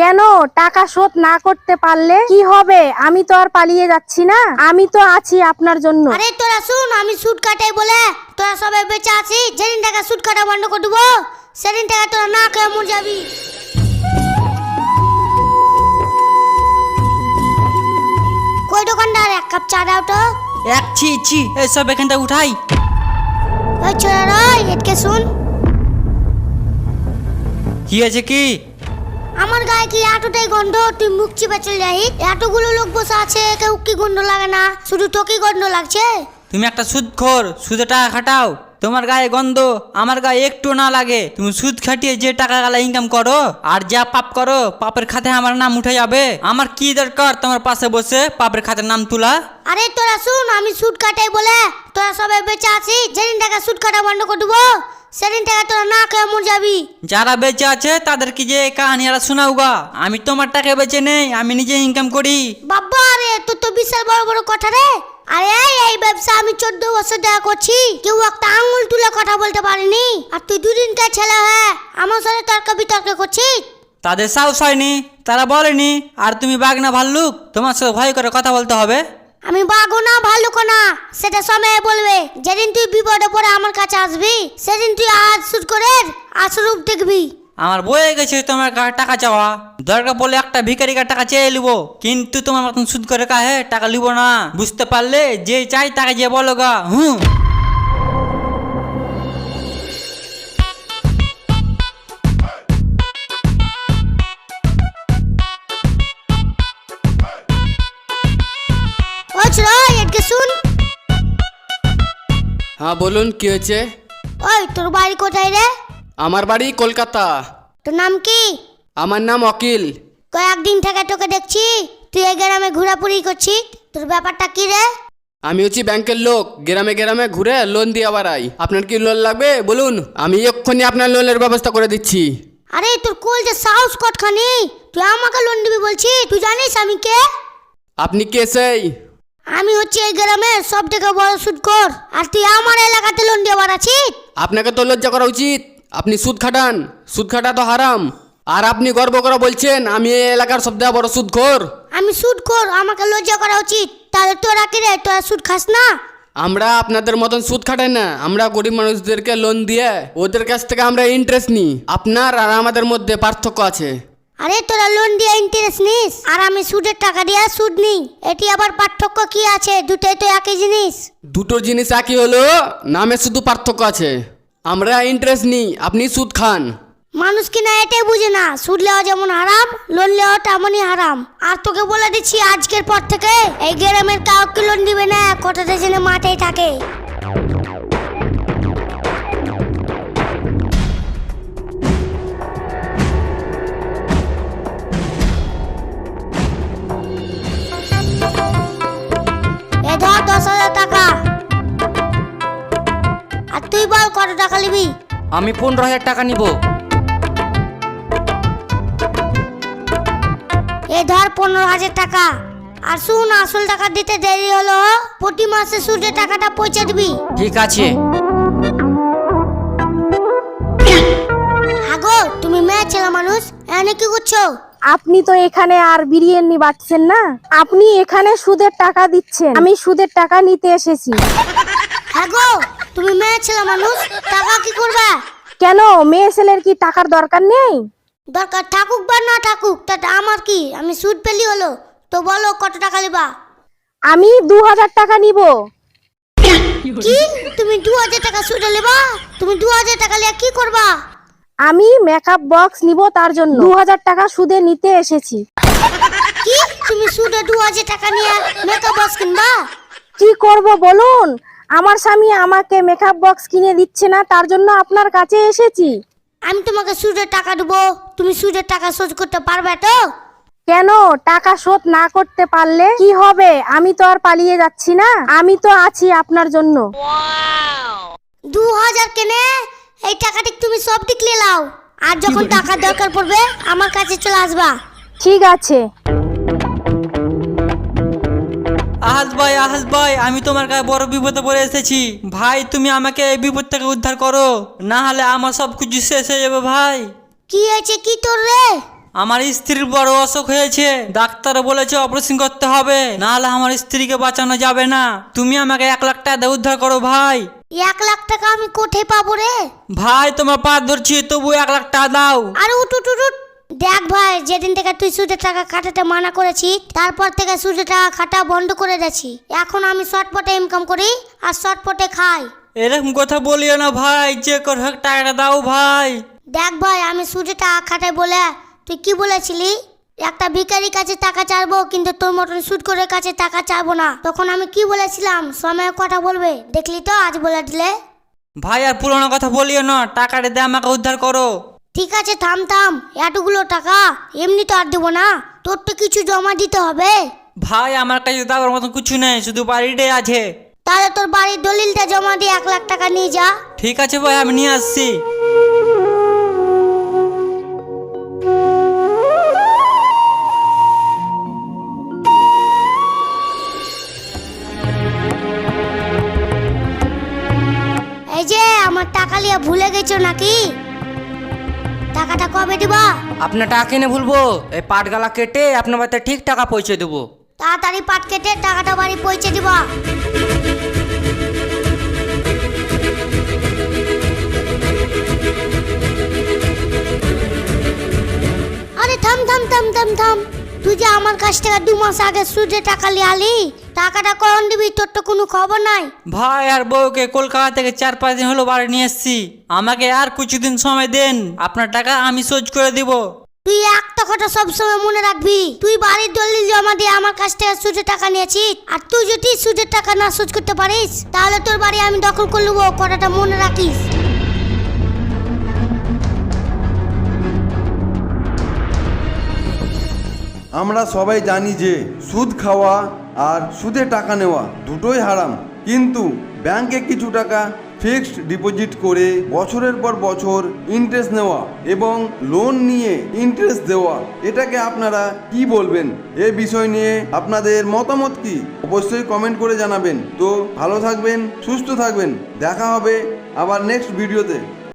কেন? টাকা শোধ না করতে পারলে কি হবে? আমি তো আর পালিয়ে যাচ্ছি না, আমি তো আছি আপনার জন্য। আরে তোরা শুন, আমি সুদ কাটাই বলে তোরা সবাই বেঁচে আছি। যেদিন টাকা সুদ কাটা বন্ধ করে দেবো সেদিন টাকা তোরা না খেয়ে মরে যাবি। কই দোকানদার, এক কাপ চা দাও তো। এক ছি এসব এখান থেকে উঠাই। ওই ছোড়া এটকে শুন। কি আছে কি? আমার গায়ে কি এতটাই গন্ধ তুই মুখ চিপে চলে যাই? এতগুলো লোক বসে আছে, কেউ কি গন্ধ লাগে না, শুধু তোকেই গন্ধ লাগছে। তুমি একটা সুদখোর, সুদে টাকা খাটাও। তোমার গায়ে গন্ধ আমার গায়ে একটু না লাগে। তুমি সুদ খাটিয়ে যে টাকা গালা ইনকাম করো আর যা পাপ করো, পাপের খাতায় আমার নাম উঠে যাবে। আমার কি দরকার তোমার পাশে বসে পাপের খাতায় নাম তোলা? আরে তোরা শুন, আমি সুদ কাটাই বলে তোরা সবাই বেঁচে আছি। যেদিন টাকা সুদ কাটা বন্ধ করে দেবো সেদিন টাকা তোরা না খেয়ে মরে যাবি। যারা বেঁচে আছে তাদেরকে যে কাহানি আর শোনাওগা। আমি তোমার টাকা বেঁচে নেই, আমি নিজে ইনকাম করি। বাবা রে, তোর তো বিশাল বড় বড় কথা রে। আরে এই ব্যবসা আমি 14 বছর ধরে করছি, কেউ একটা আঙুল তুলে কথা বলতে পারিনি। আর তুই দুদিনকার ছেলে হ্যাঁ আমার সাথে তর্ক বিতর্ক করছিস। তাদের সাহস হয়নি, তারা বলেনি। আর তুমি বাঘ না ভাল্লুক, তোমার সাথে ভয় করে কথা বলতে হবে? আমি বাঘও না ভাল্লুকও না, সেটা সময় বলবে। যেদিন তুই বিপদে পড়ে আমার কাছে আসবি সেদিন তুই আজ সুদ করে আসরূপ দেখবি। আমার বয়ে গেছে তোমার কাছে টাকা চাওয়া। দরকার পড়লে একটা ভিখারিকার টাকা চেয়ে নিবো, কিন্তু তোমার মতন সুদ করে কাহে টাকা লিবো না। বুঝতে পারলে? যে চাই তাকে যে বলো গা। ও ছোড়া এটকে শুন। হ্যাঁ বলুন, কি হয়েছে? ওই তোর বাড়ি কোথায় রে? আমার বাড়ি কলকাতা। তোর নাম কি? আমার নাম অকিল। কয়েকদিন থেকে তোকে দেখছি তুই এই গ্রামে ঘোরাঘুরি করছিস, তোর ব্যাপারটা কি রে? আমি হচ্ছি ব্যাংকের লোক, গ্রামে গ্রামে ঘুরে লোন দিয়ে বেড়াই। আপনার কি লোন লাগবে বলুন, আমি এক্ষুনি আপনার লোনের ব্যবস্থা করে দিচ্ছি। আরে তোর কোল যে সাহস কতখানি, তুই আমাকে লোন দিবি বলছিস? তুই জানিস আমি কে? আপনি কে সেই? আমি হচ্ছে এই গ্রামে সব থেকে বড় সুদখোর, আর তুই আমার এলাকাতে লোন দিয়ে বেড়াচ্ছিস। আপনাকে তো লজ্জা করা উচিত। আপনি সুদ খাটান, সুদ খাটা তো হারাম। আর আপনি গর্ব করে বলছেন আমি এই এলাকার সবথেকে বড় সুদখোর। আমি সুদখোর, আমাকে লজ্জা করা উচিত। তাহলে তোরা কি রে, তোরা সুদ খাস না? আমরা আপনাদের মতন সুদ খাটাই না, আমরা গরিব মানুষদেরকে লোন দিয়ে ওদের কাছ থেকে আমরা ইন্টারেস্ট নিই। আপনার আর আমাদের মধ্যে পার্থক্য আছে। আরে তোরা লোন দিয়ে ইন্টারেস্ট নিস আর আমি সুদের টাকা দিয়ে সুদ নিই, এটি আবার পার্থক্য কি আছে? দুটোই তো একই জিনিস। দুটো জিনিস একই হলো, নামে শুধু পার্থক্য আছে। আমরা ইন্টারেস্ট নিই, আপনি সুদ খান। মানুষ কিনা এটাই বুঝে না, সুদ নেওয়া যেমন হারাম লোন নেওয়া তেমনই হারাম। আর তোকে বলে দিচ্ছি আজকের পর থেকে এই গ্রামের কাউকে লোন দিবে না, কথাটা যেন মাথায় থাকে। এ ধর 10,000 টাকা। আর তুই বল কত টাকা নিবি? আমি 15,000 টাকা নিব। এই ধর 15,000 টাকা। আর শুন, আসল টাকা দিতে দেরি হলো প্রতি মাসে সুদের টাকাটা পৌঁছে দিবি। ঠিক আছে। আগো তুমি মেয়ে ছেলে মানুষ, এনে কি করছো? আপনি তো এখানে আর বিরিয়ানি বাটছেন না, আপনি এখানে সুদের টাকা দিচ্ছেন, আমি সুদের টাকা নিতে এসেছি। আগো তুমি মেয়ে ছেলে মানুষ, টাকা কি করবে? কেন? মেয়ে ছেলের কি টাকার দরকার নেই? দরকার থাকুক বা না থাকুক তাতে আমার কি, আমি সুদ পেলি হলো। তো বলো কত টাকা নেবা? আমি 2,000 টাকা নিব। কি তুমি 2,000 টাকা সুদে নেবা? তুমি 2,000 টাকা নিয়ে কি করবা? আমি মেকআপ বক্স নিব, তার জন্য 2,000 টাকা সুদে নিতে এসেছি। কি তুমি সুদে 2,000 টাকা নিয়ে মেকআপ বক্স কিনবা? কি করব বলুন? আমার স্বামী আমাকে মেকআপ বক্স কিনে দিচ্ছে না, তার জন্য আপনার কাছে এসেছি। আমি তোমাকে সুদের টাকা দেবো, তুমি সুদের টাকা শোধ করতে পারবে তো? কেন? টাকা শোধ না করতে পারলে কি হবে? আমি তো আর পালিয়ে যাচ্ছি না, আমি তো আছি আপনার জন্য। 2,000 কেনে এই টাকাটি তুমি সব দিক নিয়ে নাও, আর যখন টাকার দরকার পড়বে আমার কাছে চলে আসবা। ঠিক আছে। আহাজ ভাই, আমি তোমার কাছে বড় বিপদে পড়ে এসেছি। ভাই তুমি আমাকে এই বিপদ থেকে উদ্ধার করো, না হলে আমার সব কিছু শেষ হয়ে যাবে ভাই। কি হয়েছে কি তোর রে? আমার স্ত্রীর বড় অসুখ হয়েছে, ডাক্তার বলেছে অপারেশন করতে হবে, নাহলে আমার স্ত্রীকে বাঁচানো যাবে না। তুমি আমাকে 1 লাখ টাকা দিয়ে উদ্ধার করো ভাই। 1 লাখ টাকা আমি কোথায় পাবো রে? ভাই তোমার পা ধরছি, তবু 1 লাখ টাকা দাও। আরে উঠ উঠ উঠ উঠ। দেখ ভাই, যেদিন থেকে তুই সুদের টাকা খাটাতে মানা করেছিস, তারপর থেকে সুদের টাকা খাটা বন্ধ করে দিয়েছি। এখন আমি শর্টপটে ইনকাম করি আর শর্টপটে খাই। এরকম কথা বলিও না ভাই, যে করে হোক টাকাটা দাও ভাই। দেখ ভাই, আমি সুদের টাকা খাটাই বলে তুই কি বলেছিলি? একটা ভিখারির কাছে টাকা চাইবো, কিন্তু তোর মতন সুদ করে কাছে টাকা চাইবো না। তখন আমি কি বলেছিলাম? সময়ের কথা বলবে, দেখলি তো আজ বলে দিলে। ভাই আর পুরোনো কথা বলিও না, টাকাটা দিয়ে আমাকে উদ্ধার করো। ঠিক আছে, থাম থাম। এতগুলো টাকা এমনি তো আর দেবো না, তোর তো কিছু জমা দিতে হবে। ভাই আমার কাছে দেওয়ার মতন কিছু নেই, শুধু বাড়িটাই আছে। তাহলে তোর বাড়ির দলিলটা জমা দিয়ে 1 লাখ টাকা নিয়ে যা। ঠিক আছে ভাই, আমি নিয়ে আসছি। এই যে আমার টাকা লিয়া ভুলে গেছো নাকি? টাকাটা কবে দিবা? আপনার টাকা কিনে ভুলবো? এই পাটগালা কেটে আপনার বাড়িতে ঠিক টাকা পৌঁছে দেবো। তাড়াতাড়ি পাট কেটে টাকাটা বাড়ি পৌঁছে দিবা। আরে থাম থাম থাম থাম থাম। তুই যে আমার কাছ থেকে 2 মাস আগে সুদে টাকা লিয়ে আলি, টাকাটা কখন দিবি? তোর তো কোনো খবর নাই। ভাই আর বউকে কলকাতা থেকে 4-5 দিন হলো বাড়ি নিয়ে এসছি, আমাকে আর কিছুদিন সময় দেন, আপনার টাকা আমি শোধ করে দিব। তুই একটা কথা সবসময় মনে রাখবি, তুই বাড়ির দলিল জমা দিয়ে আমার কাছ থেকে সুদের টাকা নিয়েছিস, আর তুই যদি সুদের টাকা না শোধ করতে পারিস, তাহলে তোর বাড়ি আমি দখল করে নেবো। কথাটা মনে রাখিস। আমরা সবাই জানি যে সুদ খাওয়া আর সুদে টাকা নেওয়া দুটোই হারাম, কিন্তু ব্যাংকে কিছু টাকা ফিক্সড ডিপোজিট করে বছরের পর বছর ইন্টারেস্ট নেওয়া এবং লোন নিয়ে ইন্টারেস্ট দেওয়া, এটাকে আপনারা কি বলবেন? এই বিষয় নিয়ে আপনাদের মতামত কি অবশ্যই কমেন্ট করে জানাবেন। তো ভালো থাকবেন, সুস্থ থাকবেন, দেখা হবে আবার নেক্সট ভিডিওতে।